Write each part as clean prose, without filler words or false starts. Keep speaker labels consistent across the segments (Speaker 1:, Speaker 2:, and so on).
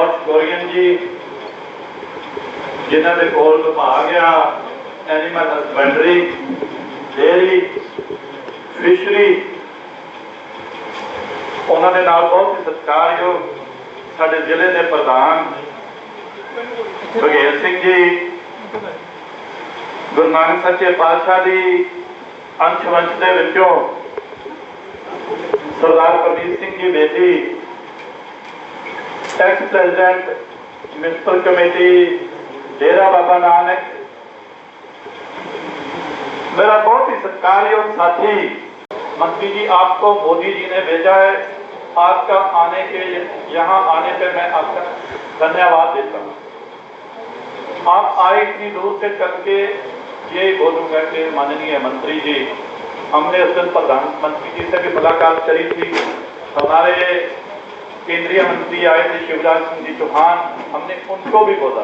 Speaker 1: George गोरियन जी जिन्हों के कोल विभाग आ एनीमल हसबेंडरी, डेयरी, फिशरी, उन्होंने बहुत ही सत्कारयोग साडे जिले के प्रधान बघेल सिंह जी, गुरु नानक सच्चे पातशाह की अंश वंश के विचों सरदार परमीत सिंह जी बेटी, ex president municipal committee Dera Baba Nanak, मेरा बहुत ही सत्कारयोग साथी मंत्री जी, आपको मोदी जी ने भेजा है। आपका आने के यहाँ आने पर मैं आपका धन्यवाद देता हूँ। आप आए इतनी दूर से चल के, ये बोलूँगा कि माननीय मंत्री जी, हमने उस दिन प्रधानमंत्री जी से भी मुलाकात करी थी, हमारे केंद्रीय मंत्री आए थे शिवराज सिंह जी चौहान, हमने उनको भी बोला।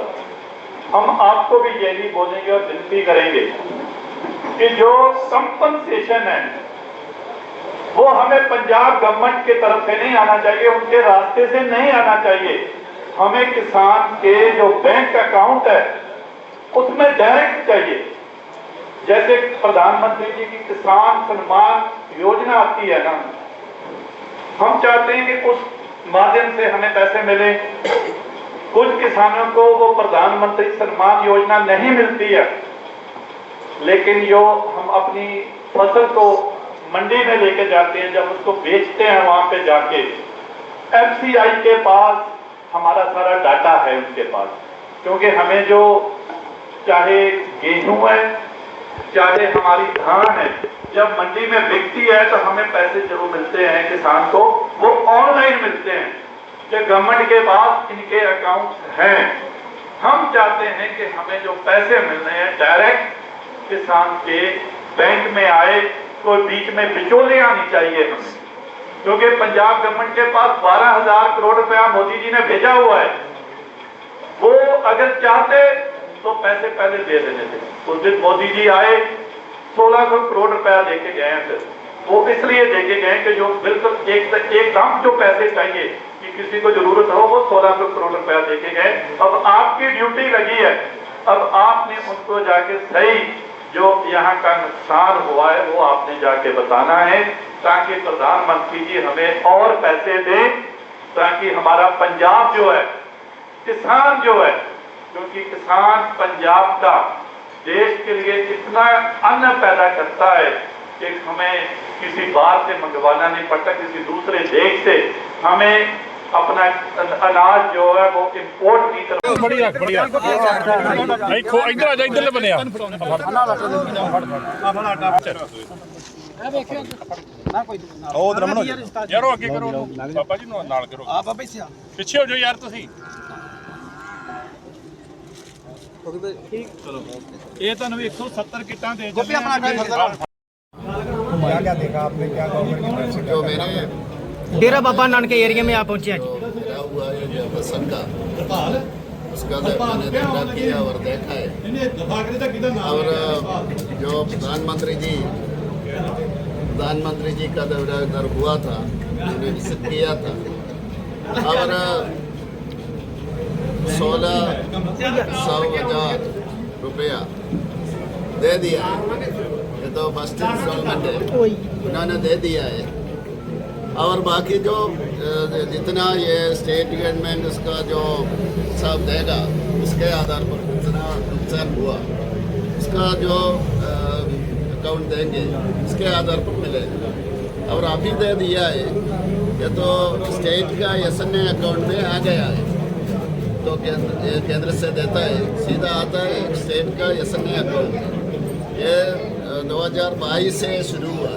Speaker 1: हम आपको भी यही बोलेंगे और विनती करेंगे कि जो कंपनसेशन है वो हमें पंजाब गवर्नमेंट के तरफ से नहीं आना चाहिए, उनके रास्ते से नहीं आना चाहिए। हमें किसान के जो बैंक अकाउंट है उसमें डायरेक्ट चाहिए। जैसे प्रधानमंत्री जी की किसान सम्मान योजना आती है ना, हम चाहते हैं कि उस माध्यम से हमें पैसे मिले। कुछ किसानों को वो प्रधानमंत्री सम्मान योजना नहीं मिलती है, लेकिन जो हम अपनी फसल को मंडी में लेके जाते हैं, जब उसको बेचते हैं वहां पे जाके, एफसीआई के पास हमारा सारा डाटा है उनके पास, क्योंकि हमें जो चाहे गेहूं है चाहे हमारी धान है, जब मंडी में बिकती है तो हमें पैसे जरूर मिलते हैं किसान को, वो ऑनलाइन मिलते हैं कि गवर्नमेंट के पास इनके अकाउंट हैं। हम चाहते हैं कि हमें जो पैसे मिल रहे हैं डायरेक्ट किसान के बैंक में आए, कोई बीच में बिचौलियां नहीं चाहिए हमें, क्योंकि पंजाब गवर्नमेंट के पास 12,000 करोड़ रुपया मोदी जी ने भेजा हुआ है। वो अगर चाहते तो पैसे पहले दे देने थे। उस दिन मोदी जी आए, 1600 करोड़ रुपया देके गए हैं। फिर वो इसलिए देके गए कि जो बिल्कुल एकदम जो पैसे चाहिए कि किसी को जरूरत हो, वो 1600 करोड़ रुपया देके गए। अब आपकी ड्यूटी लगी है, अब आपने उनको जाके सही जो यहाँ का नुकसान हुआ है वो आपने जाके बताना है, ताकि प्रधानमंत्री जी हमें और पैसे दें, ताकि हमारा पंजाब जो है, किसान जो है, क्योंकि किसान पंजाब का देश के लिए इतना अन्न पैदा करता है कि हमें किसी बाहर से मंगवाना नहीं पड़ता, किसी दूसरे देश से हमें अपना अनाज जो है वो इंपोर्ट नहीं करना।
Speaker 2: बढ़िया बढ़िया इधर आ जा, इधरले बने आ ਉਹ ਦਰਮਨ ਹੋ ਯਾਰ, ਉਹ ਅੱਗੇ ਕਰੋ ਬਾਬਾ ਜੀ ਨੂੰ ਨਾਲ ਕਰੋ, ਆ ਬਾਬਾ ਜੀ ਪਿੱਛੇ ਹੋ ਜਾਓ ਯਾਰ ਤੁਸੀਂ। ਚਲੋ ਇਹ ਤੁਹਾਨੂੰ 170 ਕਿੱਟਾਂ ਦੇ ਦਿੱਤੀਆਂ। ਆਪਣਾ
Speaker 3: क्या देखा आपने, क्या गवर्नमेंट की जो मैंने
Speaker 4: डेरा बाबा नानक एरिया में आप पहुंचे आज
Speaker 3: हुआ है जो फसल का, उसका मैंने दौरा किया और देखा है। और जो प्रधानमंत्री जी का दौरा इधर हुआ था, उन्होंने विजिट किया था और 16,100,000 रुपया दे दिया है। ये तो फर्स्ट इंस्टॉलमेंट है, उन्होंने दे दिया है। और बाकी जो जितना ये स्टेट गवर्नमेंट उसका जो सब देगा, उसके आधार पर जितना नुकसान हुआ उसका जो अकाउंट देंगे उसके आधार पर मिलेगा। और अभी दे दिया है, ये तो स्टेट का SNA अकाउंट में आ गया है, तो केंद्र से देता है, सीधा आता है स्टेट का SNA अकाउंट। ये 2022 से शुरू हुआ,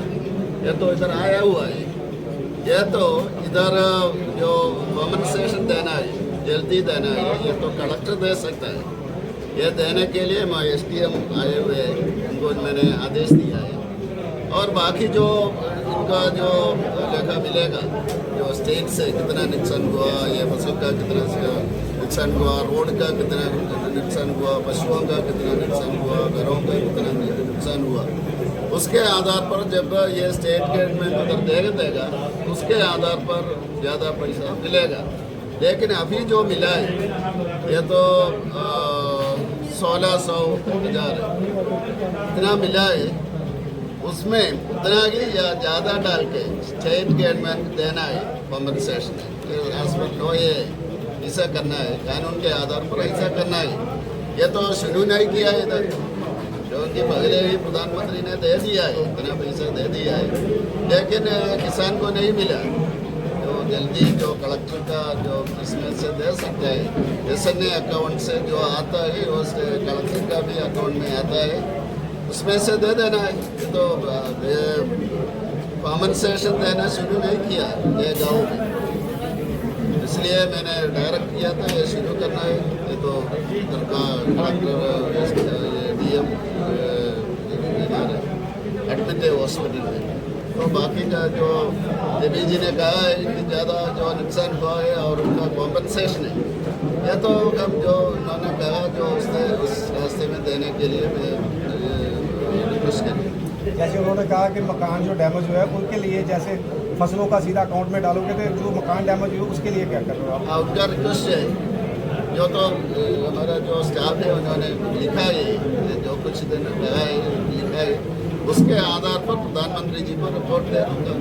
Speaker 3: ये तो इधर आया हुआ है। ये तो इधर जो कॉम्पनसेशन देना है, जल्दी देना है, ये तो कलेक्टर दे सकता है। ये देने के लिए मैं SDM आए हुए हैं, उनको मैंने आदेश दिया है। और बाकी जो इनका जो लेखा मिलेगा, जो स्टेट से कितना नुकसान हुआ, ये फसल का कितना नुकसान हुआ, रोड का कितना नुकसान हुआ, पशुओं का कितना नुकसान हुआ, घरों का कितना नुकसान हुआ, उसके आधार पर जब ये स्टेट गवर्नमेंट उधर देगा, उसके आधार पर ज़्यादा पैसा मिलेगा। लेकिन अभी जो मिला है ये तो 1600 हजार इतना मिला है, उसमें उतना ही या ज़्यादा डाल के स्टेट गवर्नमेंट देना है कॉम्पनसेशन। लो ये ऐसा करना है, कानून के आधार पर ऐसा करना है। ये तो शुरू नहीं किया है इधर, क्योंकि पहले ही प्रधानमंत्री ने दे दिया है, इतना पैसा दे दिया है, लेकिन किसान को नहीं मिला। तो जल्दी जो कलेक्टर का जो इसमें से दे सकते हैं, एसएनए अकाउंट से जो आता है वो कलेक्टर का भी अकाउंट में आता है, उसमें से दे देना है। तो कॉम्पनसेशन देना शुरू नहीं किया ये गाँव में, इसलिए मैंने डायरेक्ट किया था ये शुरू करना है। ये तो इधर का कलेक्टर डीएम एडमिट है हॉस्पिटल में। तो बाकी का जो देवी जी ने कहा है कि ज़्यादा जो नुकसान हुआ है और उनका कॉम्पनसेशन है, यह तो हम जो उन्होंने कहा जो उस रास्ते में देने के लिए मैं रिक्वेस्ट करूँ।
Speaker 5: जैसे उन्होंने कहा कि मकान जो डैमेज हुआ है उनके लिए जैसे फसलों का सीधा अकाउंट में डालोगे, तो जो मकान डैमेज हुआ उसके लिए क्या कर रहे हो आप?
Speaker 3: उनका रिक्वेस्ट है, जो तो हमारा जो स्टाफ है उन्होंने लिखा है, जो कुछ दिन कहा है लिखा है, उसके आधार पर प्रधानमंत्री जी को रिपोर्ट दे दूँगा।